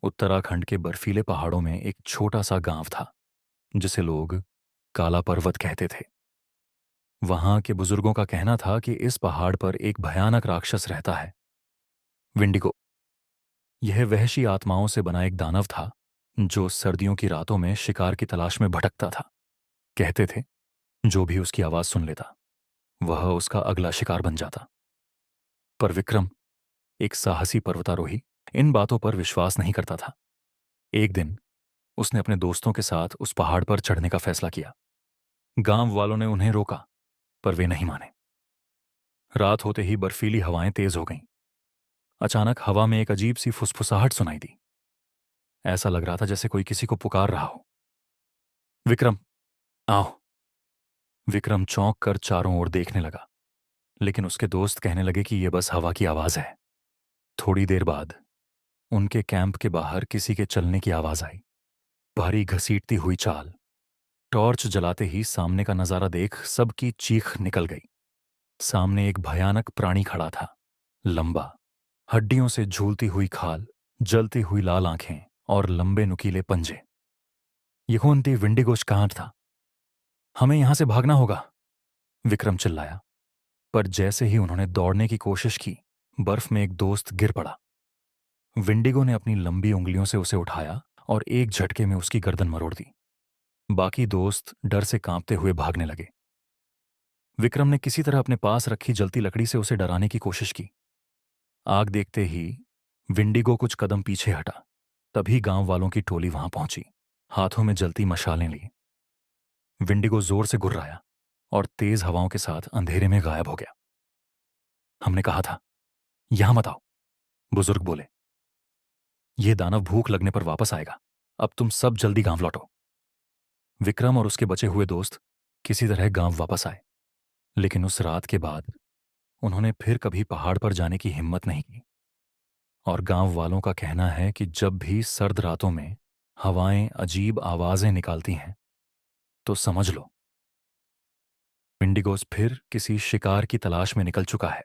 उत्तराखंड के बर्फीले पहाड़ों में एक छोटा सा गांव था जिसे लोग काला पर्वत कहते थे। वहां के बुजुर्गों का कहना था कि इस पहाड़ पर एक भयानक राक्षस रहता है, विंडिगो। यह वहशी आत्माओं से बना एक दानव था जो सर्दियों की रातों में शिकार की तलाश में भटकता था। कहते थे जो भी उसकी आवाज सुन लेता वह उसका अगला शिकार बन जाता। पर विक्रम, एक साहसी पर्वतारोही, इन बातों पर विश्वास नहीं करता था। एक दिन उसने अपने दोस्तों के साथ उस पहाड़ पर चढ़ने का फैसला किया। गांव वालों ने उन्हें रोका, पर वे नहीं माने। रात होते ही बर्फीली हवाएं तेज हो गईं। अचानक हवा में एक अजीब सी फुसफुसाहट सुनाई दी। ऐसा लग रहा था जैसे कोई किसी को पुकार रहा हो। विक्रम, आओ। विक्रम चौंक कर चारों ओर देखने लगा, लेकिन उसके दोस्त कहने लगे कि यह बस हवा की आवाज है। थोड़ी देर बाद उनके कैंप के बाहर किसी के चलने की आवाज आई। भारी घसीटती हुई चाल। टॉर्च जलाते ही सामने का नजारा देख सबकी चीख निकल गई। सामने एक भयानक प्राणी खड़ा था, लंबा, हड्डियों से झूलती हुई खाल, जलती हुई लाल आंखें और लंबे नुकीले पंजे। ये कौन थी? विंडिगोश कहाँ था? हमें यहां से भागना होगा, विक्रम चिल्लाया। पर जैसे ही उन्होंने दौड़ने की कोशिश की, बर्फ में एक दोस्त गिर पड़ा। विंडिगो ने अपनी लंबी उंगलियों से उसे उठाया और एक झटके में उसकी गर्दन मरोड़ दी। बाकी दोस्त डर से कांपते हुए भागने लगे। विक्रम ने किसी तरह अपने पास रखी जलती लकड़ी से उसे डराने की कोशिश की। आग देखते ही विंडिगो कुछ कदम पीछे हटा। तभी गांव वालों की टोली वहां पहुंची, हाथों में जलती मशालें ली। विंडिगो जोर से गुर्राया और तेज हवाओं के साथ अंधेरे में गायब हो गया। हमने कहा था यहां मत आओ, बुजुर्ग बोले। यह दानव भूख लगने पर वापस आएगा। अब तुम सब जल्दी गांव लौटो। विक्रम और उसके बचे हुए दोस्त किसी तरह गांव वापस आए, लेकिन उस रात के बाद उन्होंने फिर कभी पहाड़ पर जाने की हिम्मत नहीं की। और गांव वालों का कहना है कि जब भी सर्द रातों में हवाएं अजीब आवाजें निकालती हैं, तो समझ लो विंडिगोस फिर किसी शिकार की तलाश में निकल चुका है।